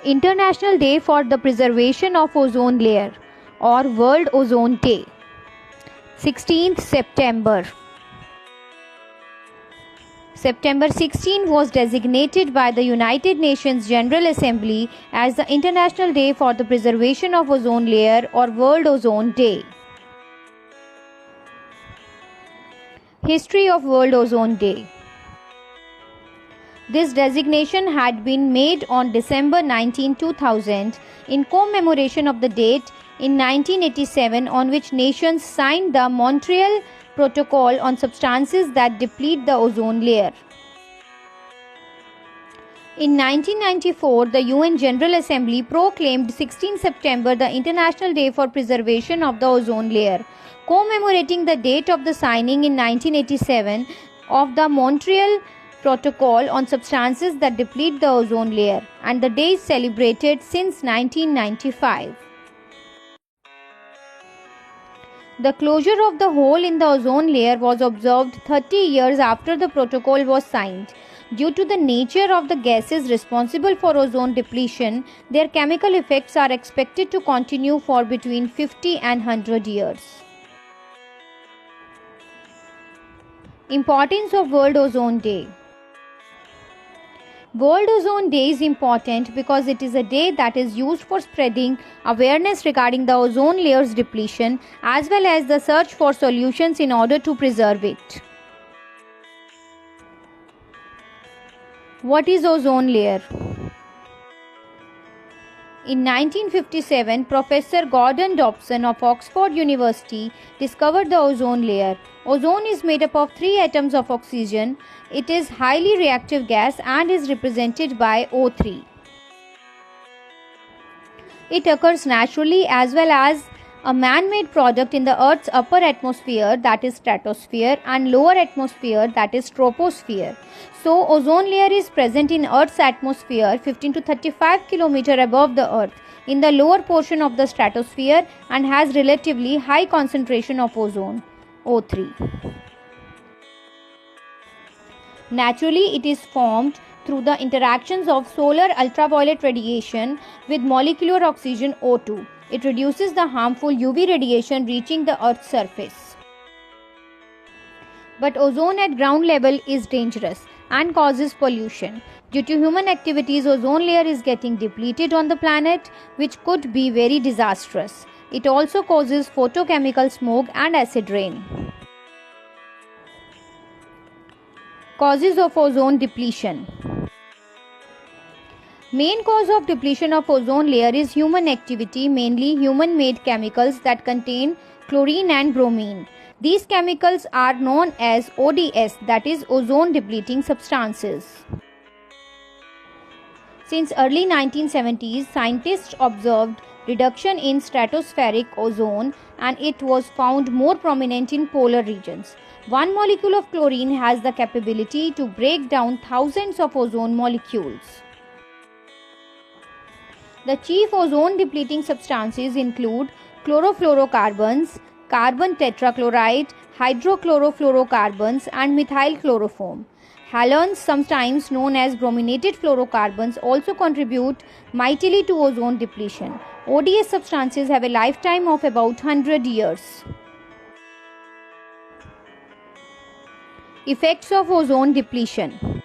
International Day for the Preservation of Ozone Layer or World Ozone Day. 16th September. September 16 was designated by the United Nations General Assembly as the International Day for the Preservation of Ozone Layer or World Ozone Day. History of World Ozone Day. This designation had been made on December 19, 2000 in commemoration of the date in 1987 on which nations signed the Montreal Protocol on substances that deplete the ozone layer. In 1994, the UN General Assembly proclaimed 16 September the International Day for Preservation of the Ozone Layer, commemorating the date of the signing in 1987 of the Montreal Protocol on substances that deplete the ozone layer, and the day is celebrated since 1995. The closure of the hole in the ozone layer was observed 30 years after the protocol was signed. Due to the nature of the gases responsible for ozone depletion, their chemical effects are expected to continue for between 50 and 100 years. Importance of World Ozone Day. World Ozone Day is important because it is a day that is used for spreading awareness regarding the ozone layer's depletion as well as the search for solutions in order to preserve it. What is ozone layer? In 1957, Professor Gordon Dobson of Oxford University discovered the ozone layer. Ozone is made up of 3 atoms of oxygen. It is highly reactive gas and is represented by O3. It occurs naturally as well as a man-made product in the Earth's upper atmosphere, that is stratosphere, and lower atmosphere, that is troposphere. So, ozone layer is present in Earth's atmosphere 15 to 35 km above the Earth in the lower portion of the stratosphere and has relatively high concentration of ozone, O3. Naturally, it is formed through the interactions of solar ultraviolet radiation with molecular oxygen O2. It reduces the harmful UV radiation reaching the Earth's surface. But ozone at ground level is dangerous and causes pollution. Due to human activities, ozone layer is getting depleted on the planet, which could be very disastrous. It also causes photochemical smoke and acid rain. Causes of ozone depletion. Main cause of depletion of ozone layer is human activity, mainly human-made chemicals that contain chlorine and bromine. These chemicals are known as ODS, that is ozone depleting substances. Since early 1970s, scientists observed reduction in stratospheric ozone and it was found more prominent in polar regions. One molecule of chlorine has the capability to break down thousands of ozone molecules. The chief ozone depleting substances include chlorofluorocarbons, carbon tetrachloride, hydrochlorofluorocarbons, and methyl chloroform. Halogens, sometimes known as brominated fluorocarbons, also contribute mightily to ozone depletion. ODS substances have a lifetime of about 100 years. Effects of ozone depletion.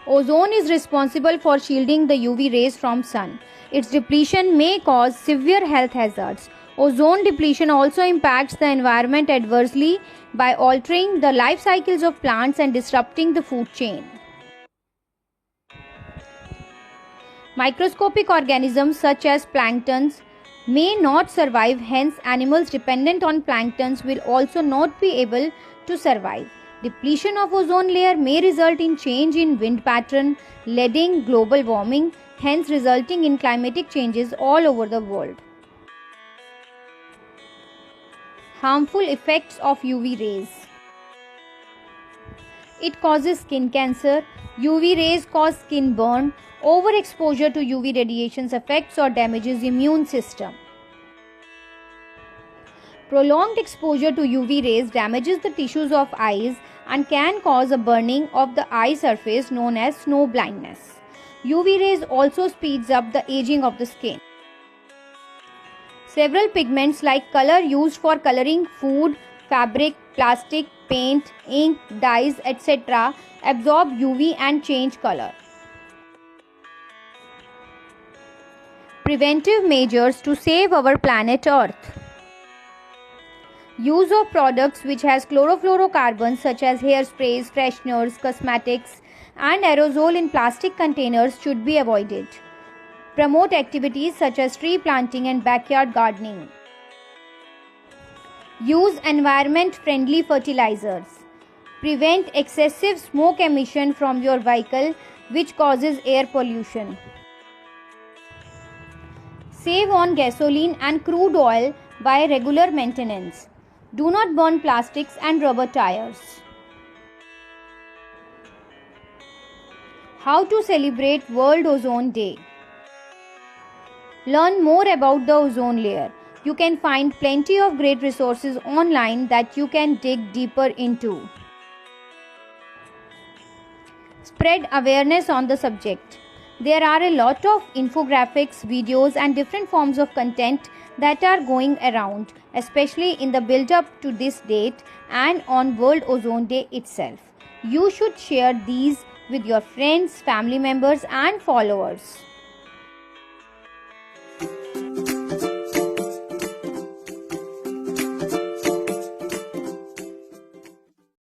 Ozone is responsible for shielding the UV rays from sun. Its depletion may cause severe health hazards. Ozone depletion also impacts the environment adversely by altering the life cycles of plants and disrupting the food chain. Microscopic organisms such as planktons may not survive, hence animals dependent on planktons will also not be able to survive. Depletion of ozone layer may result in change in wind pattern, leading global warming, hence resulting in climatic changes all over the world. Harmful effects of UV rays. It causes skin cancer. UV rays cause skin burn. Overexposure to UV radiations affects or damages immune system. Prolonged exposure to UV rays damages the tissues of eyes and can cause a burning of the eye surface known as snow blindness. UV rays also speeds up the aging of the skin. Several pigments like color used for coloring food, fabric, plastic, paint, ink, dyes, etc. absorb UV and change color. Preventive measures to save our planet Earth. Use of products which has chlorofluorocarbons such as hairsprays, fresheners, cosmetics and aerosol in plastic containers should be avoided. Promote activities such as tree planting and backyard gardening. Use environment-friendly fertilizers. Prevent excessive smoke emission from your vehicle which causes air pollution. Save on gasoline and crude oil by regular maintenance. Do not burn plastics and rubber tires. How to celebrate World Ozone Day? Learn more about the ozone layer. You can find plenty of great resources online that you can dig deeper into. Spread awareness on the subject. There are a lot of infographics, videos and different forms of content that are going around, especially in the build up to this date and on World Ozone Day itself. You should share these with your friends, family members and followers.